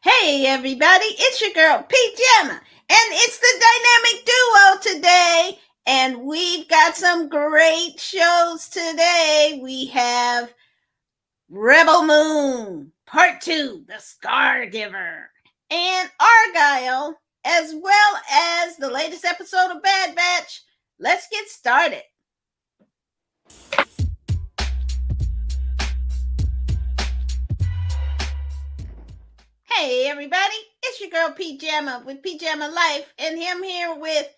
Hey everybody, it's your girl Pajama, and it's the dynamic duo today. And we've got some great shows today. We have Rebel Moon, Part 2, The Scargiver, and Argylle, as well as the latest episode of Bad Batch. Let's get started. Hey everybody, it's your girl Pajama with Pajama Life, and I'm here with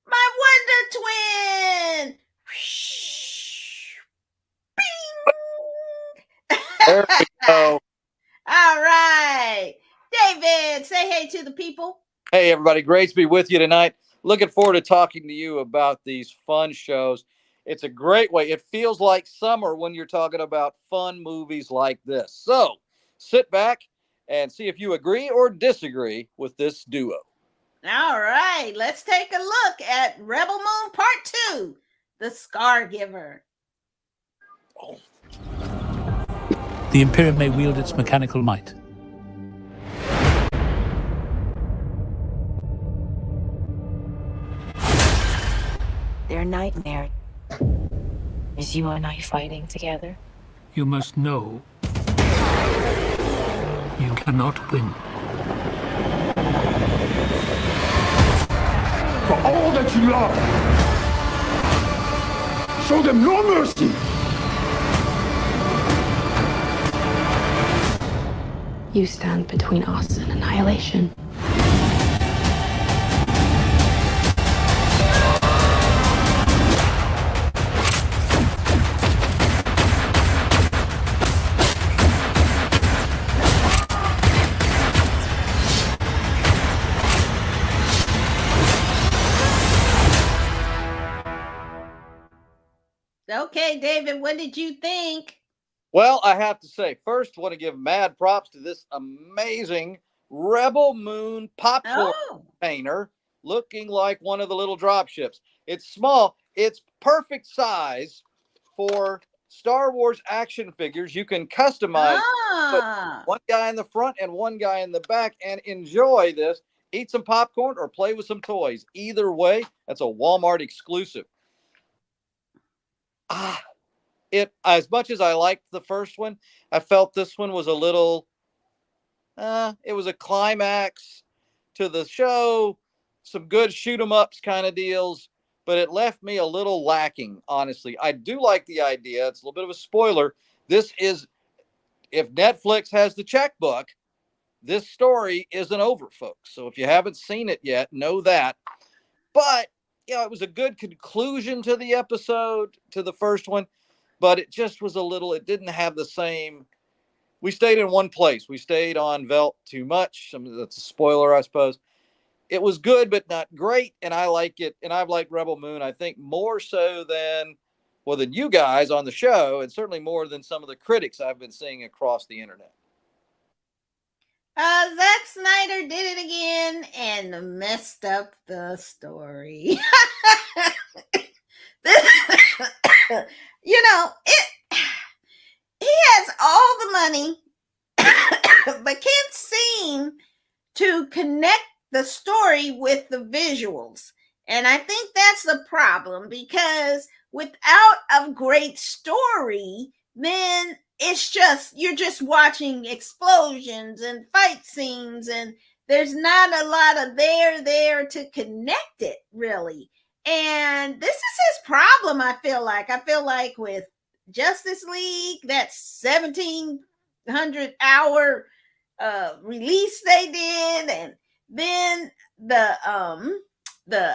my Wonder Twin. Bing! There we go. All right, David, say hey to the people. Hey, everybody. Great to be with you tonight. Looking forward to talking to you about these fun shows. It's a great way. It feels like summer when you're talking about fun movies like this. So sit back and see if you agree or disagree with this duo. All right, let's take a look at Rebel Moon Part 2, The Scargiver. Oh. The Imperium may wield its mechanical might. Their nightmare is you and I fighting together. You must know you cannot win. For all that you love, show them no mercy. You stand between us and annihilation. Okay, David, what did you think? Well, I have to say, first, I want to give mad props to this amazing Rebel Moon popcorn container looking like one of the little drop ships. It's small. It's perfect size for Star Wars action figures. You can customize put one guy in the front and one guy in the back and enjoy this. Eat some popcorn or play with some toys. Either way, that's a Walmart exclusive. It, as much as I liked the first one, I felt this one was a little it was a climax to the show, some good shoot 'em ups kind of deals, but it left me a little lacking, honestly. I do like the idea. It's a little bit of a spoiler. This is, if Netflix has the checkbook, this story isn't over, folks. So if you haven't seen it yet, know that. But it was a good conclusion to the episode, to the first one. But it just was a little, it didn't have the same. We stayed in one place. We stayed on Velt too much. That's a spoiler, I suppose. It was good, but not great. And I like it. And I've liked Rebel Moon, I think, more so than you guys on the show, and certainly more than some of the critics I've been seeing across the internet. Zachsnyder did it again and messed up the story. He has all the money, but can't seem to connect the story with the visuals. And I think that's the problem, because without a great story, then you're just watching explosions and fight scenes, and there's not a lot of there to connect it, really. And this is his problem, I feel like with Justice League, that 1,700-hour release they did, and then the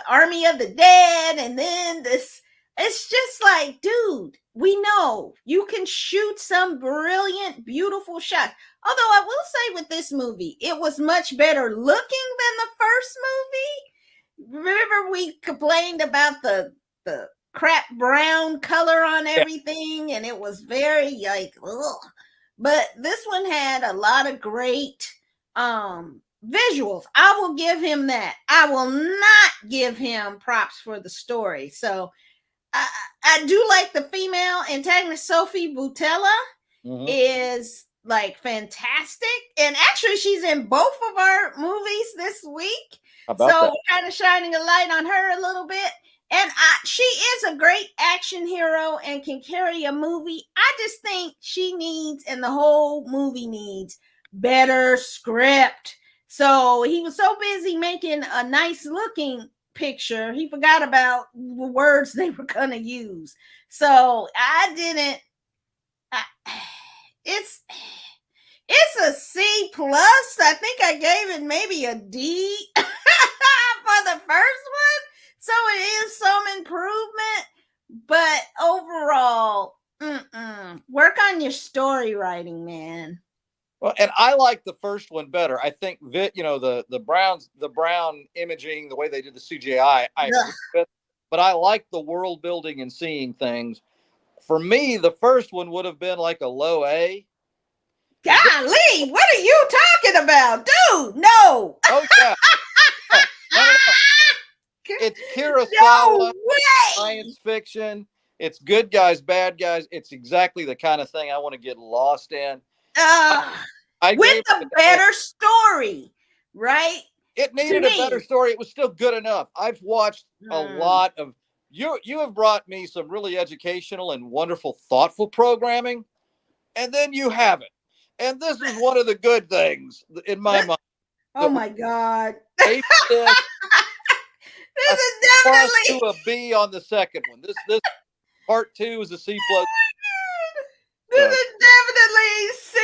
Army of the Dead, and then this. It's just like, dude, we know you can shoot some brilliant, beautiful shots. Although I will say with this movie, it was much better looking than the first movie. Remember we complained about the crap brown color on everything, and it was very like, ugh. But this one had a lot of great visuals. I will give him that. I will not give him props for the story. So I do like the female antagonist, Sophie Boutella. is like fantastic. And actually, she's in both of our movies this week. How about So that? we're kind of shining a light on her a little bit. And she is a great action hero and can carry a movie. I just think she needs, and the whole movie needs, better script. So he was so busy making a nice looking picture, he forgot about the words they were going to use. So I didn't. It's a C plus. I think I gave it maybe a D for the first one. So it is some improvement, but overall, work on your story writing, man. Well, and I like the first one better. I think the brown imaging, the way they did the CGI, but I like the world building and seeing things. For me, the first one would have been like a low A. Golly, what are you talking about, dude? No. Oh yeah. No. It's Kurosawa, No way. science fiction. It's good guys, bad guys. It's exactly the kind of thing I want to get lost in. With a better story, right? It needed a better story. It was still good enough. I've watched a lot of you have brought me some really educational and wonderful, thoughtful programming, and then you haven't. And this is one of the good things in my mind. Oh my God. This is definitely to a B on the second one. This part 2 is a C plus. This is definitely C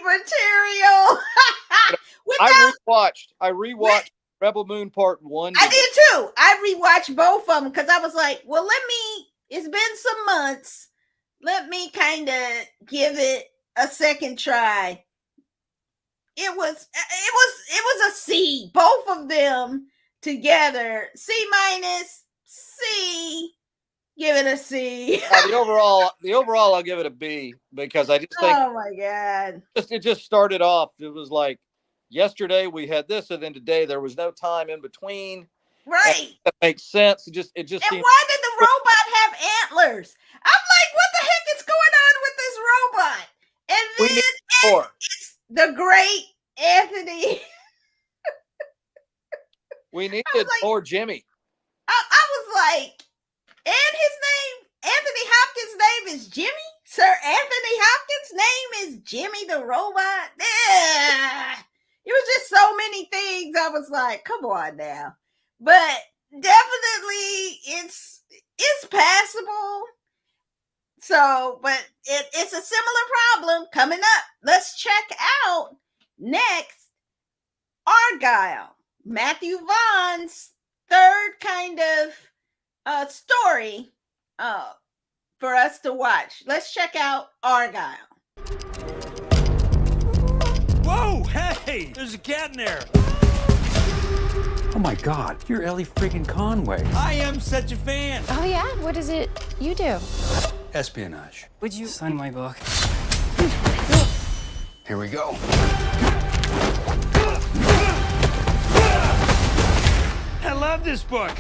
material. I rewatched rebelmoon part 1. I did too. I rewatched both of them because I was like, well, it's been some months. Let me kind of give it a second try. It was a C. Both of them together. C minus, C. Give it a C. The overall, I'll give it a B because I just think. Oh my God! It just started off. It was like yesterday we had this, and then today there was no time in between. Right. That makes sense. It just. And why did the robot have antlers? I'm like, what the heck is going on with this robot? And then it's the great Anthony. We needed more Jimmy. I was like, and his name, Anthony Hopkins' name is Jimmy? Sir Anthony Hopkins' name is Jimmy the robot? It was just so many things. I was like, come on now. But definitely it's passable. So, but it's a similar problem coming up. Let's check out next Argylle, Matthew Vaughn's third kind of story for us to watch. Let's check out Argylle. Whoa, hey, there's a cat in there. Oh my God, you're Ellie friggin' Conway. I am such a fan. Oh yeah? What is it you do? Espionage. Would you sign my book? Here we go. I love this book.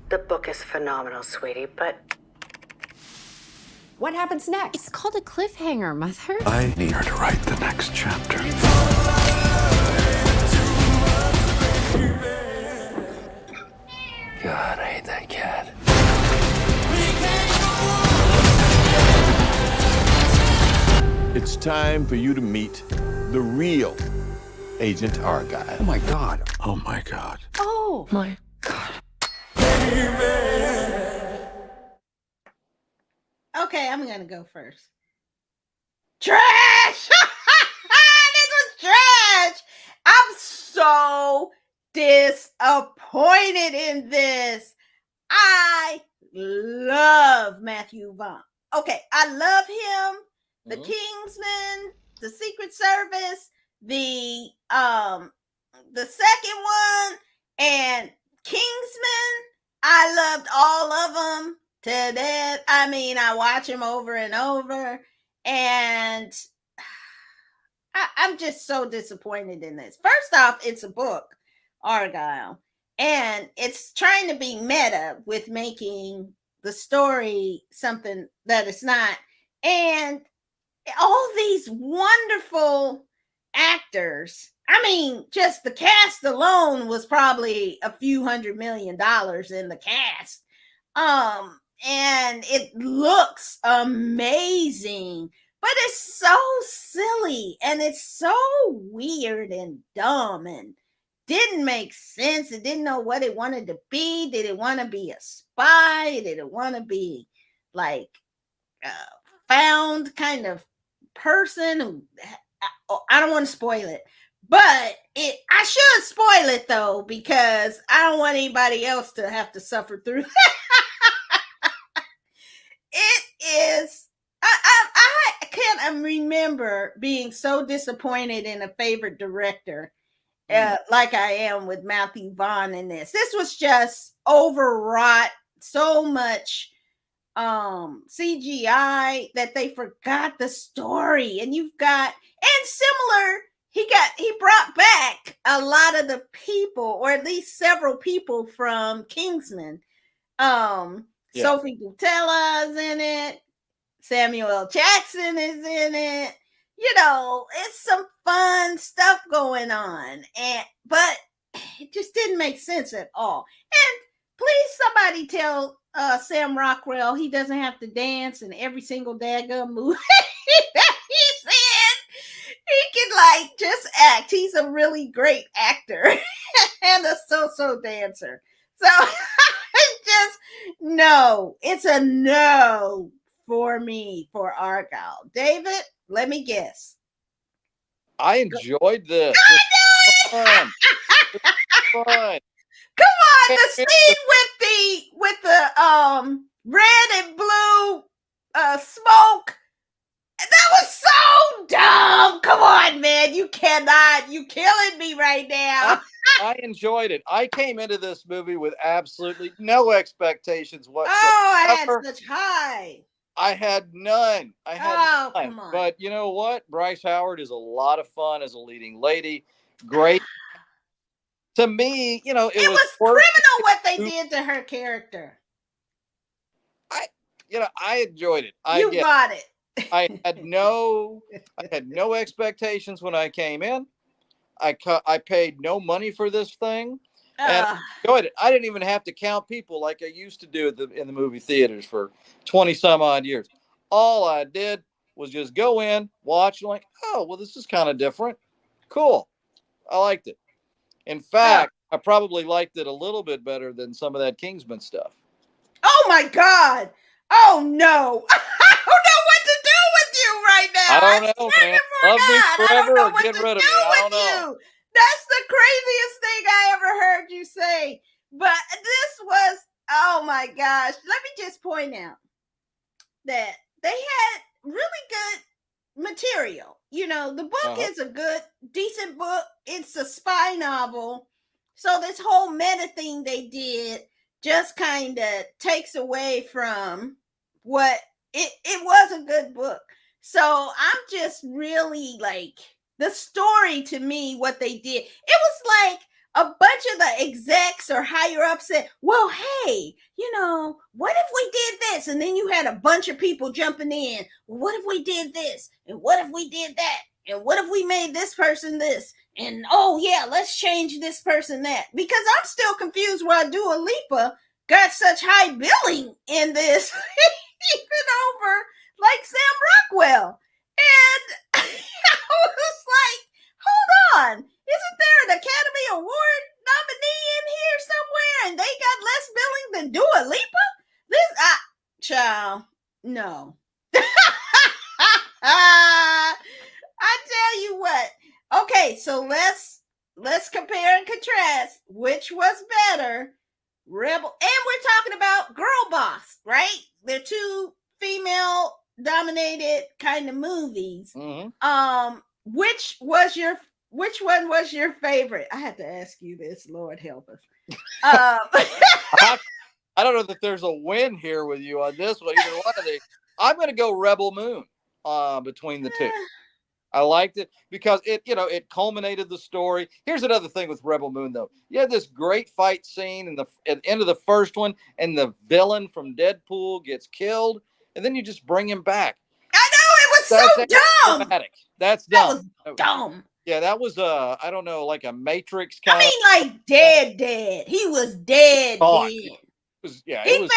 The book is phenomenal, sweetie, but what happens next? It's called a cliffhanger, Mother. I need her to write the next chapter. God, I hate that cat. It's time for you to meet the real Agent Argylle. Oh my God. Oh my God. Oh my God. Okay, I'm gonna go first. Trash! This was trash! I'm so disappointed in this. I love Matthew Vaughn. Okay, I love him. The Kingsman, the Secret Service, the second one, and Kingsman. I loved all of them to death. I mean, I watch them over and over, and I'm just so disappointed in this. First off, it's a book, Argylle, And it's trying to be meta with making the story something that it's not. And all these wonderful actors. I mean, just the cast alone was probably a few $100 million in the cast. And it looks amazing, but it's so silly and it's so weird and dumb and didn't make sense. It didn't know what it wanted to be. Did it want to be a spy? Did it want to be like a found kind of person who, I don't want to spoil it, but I should spoil it though, because I don't want anybody else to have to suffer through. It is, I can't remember being so disappointed in a favorite director like I am with Matthew Vaughn in this. This was just overwrought, so much CGI that they forgot the story. And you've got, and similar, he brought back a lot of the people, or at least several people from Kingsman. Sophie Boutella is in it. Samuel L. Jackson is in it. You know, it's some fun stuff going on, but it just didn't make sense at all. And please, somebody tell Sam Rockwell he doesn't have to dance in every single daggum movie that he's in. He can like just act. He's a really great actor and a so-so dancer. So just no, it's a no for me for Argylle. David, let me guess. I enjoyed this. Fun. Fun. Come on, the scene with the red and blue smoke. That was so dumb. Come on, man. You killing me right now. I enjoyed it. I came into this movie with absolutely no expectations whatsoever. Oh, I had such high. I had none. None. Come on. But you know what? Bryce Howard is a lot of fun as a leading lady. Great. To me, you know, it was criminal what they did to her character. I enjoyed it. You got it. I had no expectations when I came in. I paid no money for this thing. And enjoyed it. I didn't even have to count people like I used to do in the movie theaters for 20 some odd years. All I did was just go in, watch, like, oh, well, this is kind of different. Cool. I liked it. In fact, I probably liked it a little bit better than some of that Kingsman stuff. Oh my God. Oh no. I don't know what to do with you right now. I don't know, man. Love me forever or get rid of me. I don't know. That's the craziest thing I ever heard you say. But this was, oh my gosh. Let me just point out that they had really good material. You know, the book is a good, decent book. It's a spy novel. So this whole meta thing they did just kind of takes away from what it was a good book. So I'm just really like, the story to me, what they did, it was like a bunch of the execs or higher ups said, well, hey, you know, what if we did this? And then you had a bunch of people jumping in. Well, what if we did this? And what if we did that? And what if we made this person this? And oh yeah, let's change this person that. Because I'm still confused why Dua Lipa got such high billing in this, even over like Sam Rockwell. And I was like, hold on, isn't there an Academy Award nominee in here somewhere and they got less billing than Dua Lipa? Child, no. I tell you what. Okay, so let's compare and contrast which was better. Rebel, and we're talking about Girl Boss, right? They're two female dominated kind of movies. Mm-hmm. Which one was your favorite? I had to ask you this. Lord help us. I don't know that there's a win here with you on this one. Either one of these. I'm going to go Rebel Moon between the two. I liked it because it culminated the story. Here's another thing with Rebel Moon, though. You had this great fight scene at the end of the first one, and the villain from Deadpool gets killed, and then you just bring him back. I know, it was so dumb. Dramatic. That's dumb. That was dumb. Yeah, that was I don't know, like a Matrix kind of. Like dead. He was dead. He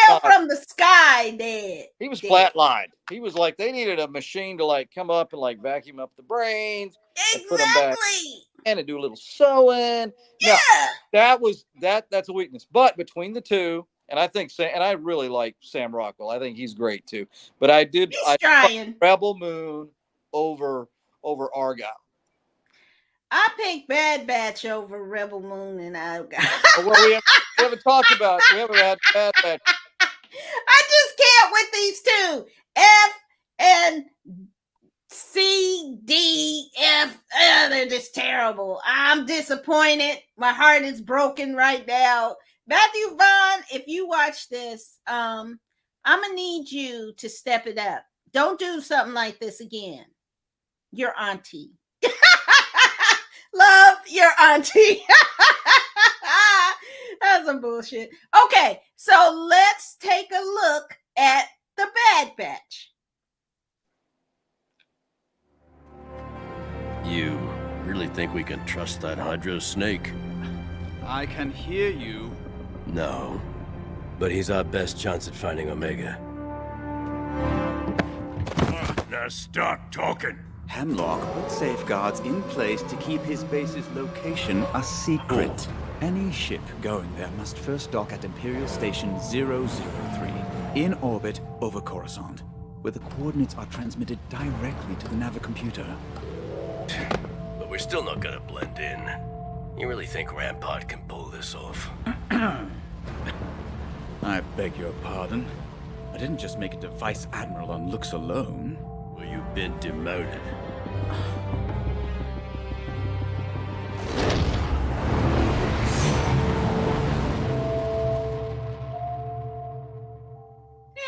fell from the sky dead. He was flatlined. He was like, they needed a machine to like come up and like vacuum up the brains. Exactly. And put him back and do a little sewing. Yeah. No, that's a weakness. But between the two, and I think and I really like Sam Rockwell. I think he's great too. But I trying Rebel Moon over Argylle. I picked Bad Batch over Rebel Moon and Argylle. Well, we haven't talked about. We haven't had Bad Batch. I just can't with these two. F and C, D, F. They're just terrible. I'm disappointed. My heart is broken right now. Matthew Vaughn, if you watch this, I'm gonna need you to step it up. Don't do something like this again. Your auntie. Love your auntie. That's some bullshit. Okay, so let's take a look at the Bad Batch. You really think we can trust that Hydra snake? I can hear you. No, but he's our best chance at finding Omega. Now stop talking. Hemlock put safeguards in place to keep his base's location a secret. Any ship going there must first dock at Imperial Station 003, in orbit over Coruscant, where the coordinates are transmitted directly to the Navicomputer. But we're still not gonna blend in. You really think Rampart can pull this off? I beg your pardon. I didn't just make it to Vice Admiral on looks alone. Well, you've been demoted.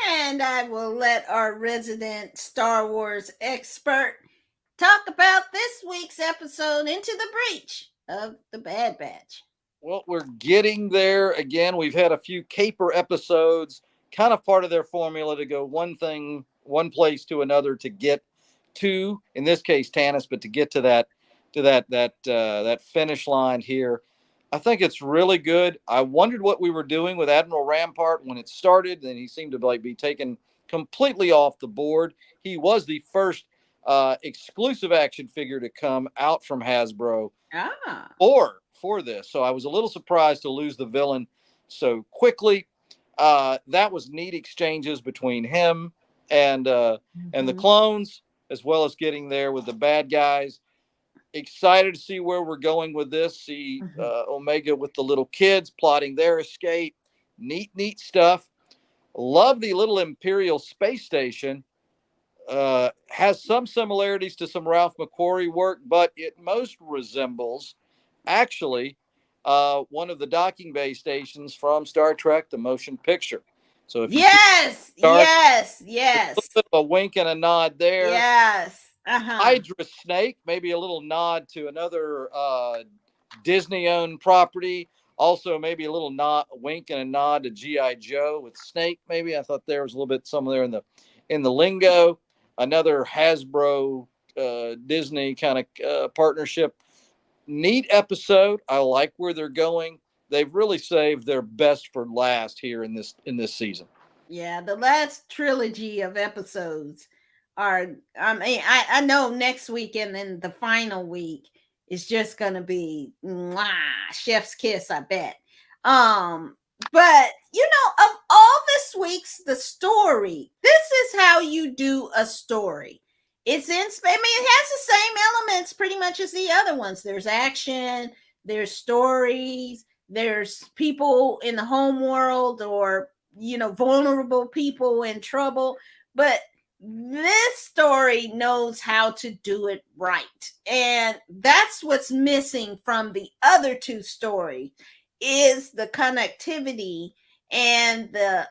And I will let our resident Star Wars expert talk about this week's episode, Into the Breach of the Bad Batch. Well, we're getting there again. We've had a few caper episodes, kind of part of their formula to go one place to another to get to, in this case, Tanis, but to get to that finish line here. I think it's really good. I wondered what we were doing with Admiral Rampart when it started, and he seemed to be taken completely off the board. He was the first exclusive action figure to come out from Hasbro for this. So I was a little surprised to lose the villain so quickly. That was neat exchanges between him and the clones, as well as getting there with the bad guys. Excited to see where we're going with this. See Omega with the little kids plotting their escape. Neat stuff. Love the little Imperial space station. Has some similarities to some Ralph McQuarrie work, but it most resembles actually one of the docking bay stations from Star Trek, the motion picture. So if yes, a little bit of a wink and a nod there. Yes. Hydra snake, maybe a little nod to another Disney-owned property. Also, maybe a little wink and a nod to G.I. Joe with Snake. Maybe I thought there was a little bit some there in the lingo. Another Hasbro Disney kind of partnership. Neat episode. I like where they're going. They've really saved their best for last here in this season. Yeah, the last trilogy of episodes are. I know next week and then the final week is just gonna be chef's kiss, I bet. But of all this week's the story, this is how you do a story. It's in space. I mean, it has the same elements pretty much as the other ones. There's action, there's stories, there's people in the home world or vulnerable people in trouble. But this story knows how to do it right. And that's what's missing from the other two stories is the connectivity and the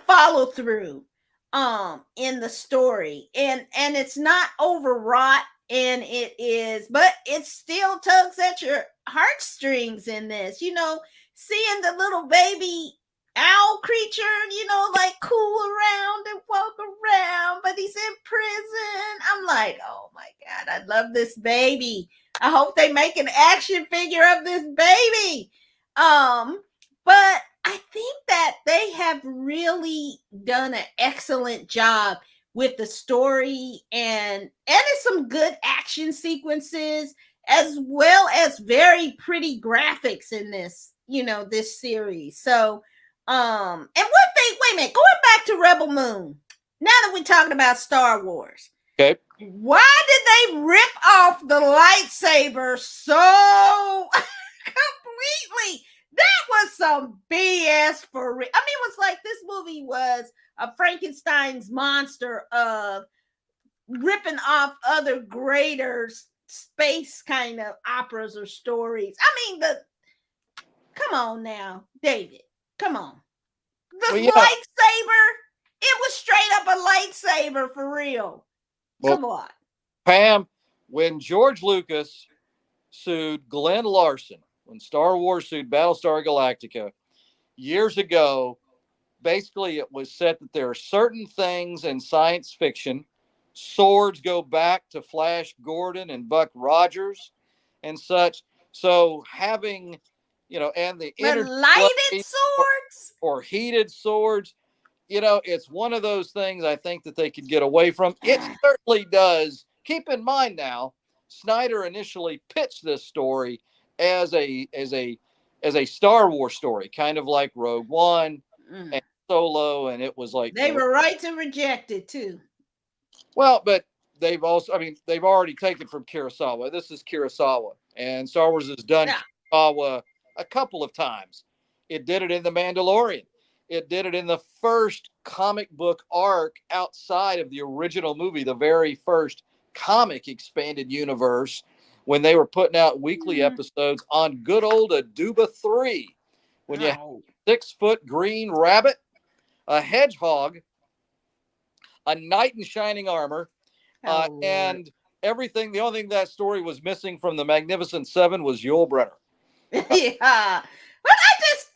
follow through in the story, and it's not overwrought, and but it still tugs at your heartstrings in this, seeing the little baby owl creature, like cool around and walk around, but he's in prison. I'm like, oh my God, I love this baby. I hope they make an action figure of this baby. But I think that they have really done an excellent job with the story, and it's some good action sequences, as well as very pretty graphics in this, this series. So, and wait a minute, going back to Rebel Moon, now that we're talking about Star Wars. Okay. Why did they rip off the lightsaber so completely? That was some BS for real. I mean, it was like this movie was a Frankenstein's monster of ripping off other greater space kind of operas or stories. I mean, come on now, David. Come on. Lightsaber, it was straight up a lightsaber for real. Come on. Pam, when George Lucas sued Glenn Larson, when Star Wars sued Battlestar Galactica years ago, basically it was said that there are certain things in science fiction. Swords go back to Flash Gordon and Buck Rogers and such. So having, and the lighted swords or heated swords, it's one of those things I think that they could get away from. It certainly does. Keep in mind now, Snyder initially pitched this story as a Star Wars story, kind of like Rogue One and Solo, and it was like they were right to reject it too. Well, but they've already taken from Kurosawa. This is Kurosawa, and Star Wars has done Kurosawa a couple of times. It did it in The Mandalorian. It did it in the first comic book arc outside of the original movie, the very first comic expanded universe, when they were putting out weekly episodes on good old Aduba 3, when you had a 6-foot green rabbit, a hedgehog, a knight in shining armor, and everything. The only thing that story was missing from the Magnificent Seven was Yul Brynner. Yeah, but I just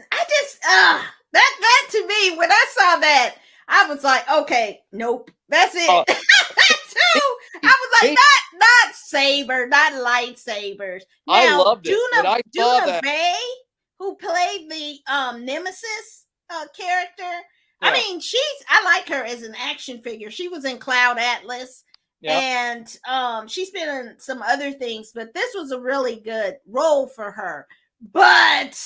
that to me, when I saw that, I was like, okay, nope, that's it. I was like, not saber, not lightsabers. Now, I loved it. When I saw that, Bay, who played the Nemesis character, I mean, I like her as an action figure. She was in Cloud Atlas. Yeah. And she's been in some other things, but this was a really good role for her. But,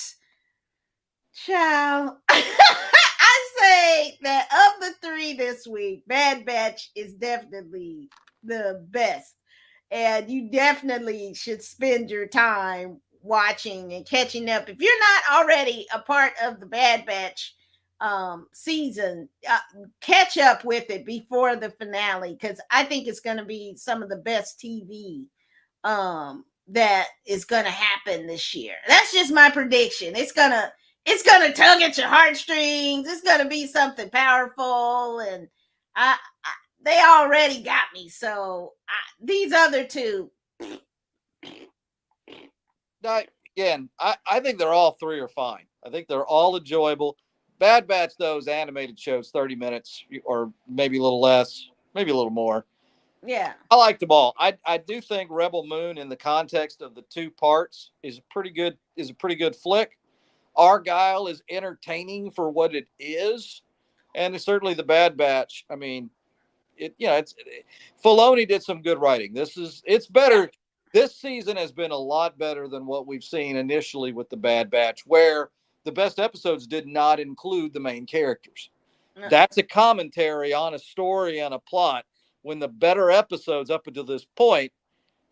child, I say that of the three this week, Bad Batch is definitely the best. And you definitely should spend your time watching and catching up. If you're not already a part of the Bad Batch season, catch up with it before the finale, because I think it's going to be some of the best TV that is going to happen this year. That's just my prediction. It's gonna tug at your heartstrings. It's gonna be something powerful, and they already got me. So these other two, again, I think they're all three are fine. I think they're all enjoyable. Bad Batch, those animated shows, 30 minutes or maybe a little less, maybe a little more. Yeah, I like them all. I do think Rebel Moon, in the context of the two parts, is a pretty good flick. Argylle is entertaining for what it is, and it's certainly the Bad Batch. I mean, Filoni did some good writing. It's better. This season has been a lot better than what we've seen initially with the Bad Batch, where the best episodes did not include the main characters. No. That's a commentary on a story and a plot, when the better episodes up until this point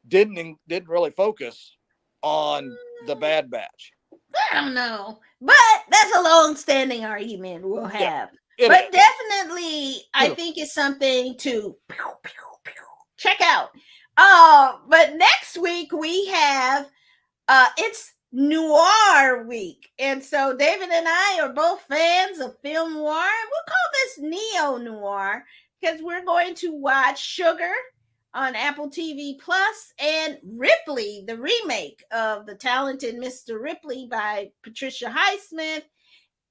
didn't really focus on the Bad Batch. I don't know, but that's a long-standing argument we'll have. Yeah, but definitely, I think it's something to check out. But next week we have it's noir week. And so David and I are both fans of film noir. We'll call this neo-noir because we're going to watch Sugar on Apple TV Plus and Ripley, the remake of The Talented Mr. Ripley by Patricia Highsmith.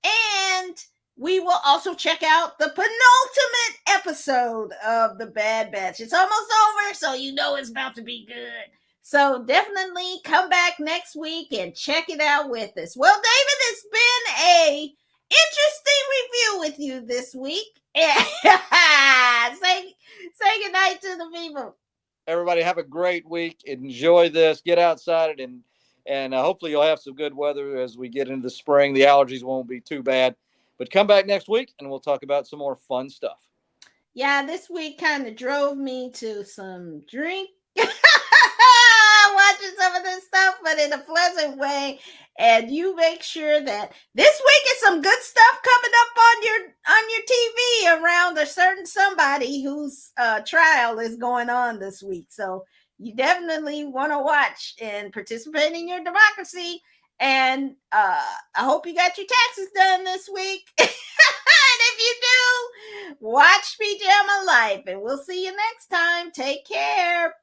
And we will also check out the penultimate episode of The Bad Batch. It's almost over, so you know it's about to be good. So definitely come back next week and check it out with us. Well, David, it's been a interesting review with you this week. say goodnight to the people. Everybody have a great week. Enjoy this. Get outside and hopefully you'll have some good weather as we get into the spring. The allergies won't be too bad. But come back next week and we'll talk about some more fun stuff. Yeah, this week kind of drove me to some drink. Watching some of this stuff, but in a pleasant way. And you make sure that this week is some good stuff coming up on your TV around a certain somebody whose trial is going on this week. So you definitely want to watch and participate in your democracy. And I hope you got your taxes done this week. And if you do, watch Pajama Life. And we'll see you next time. Take care.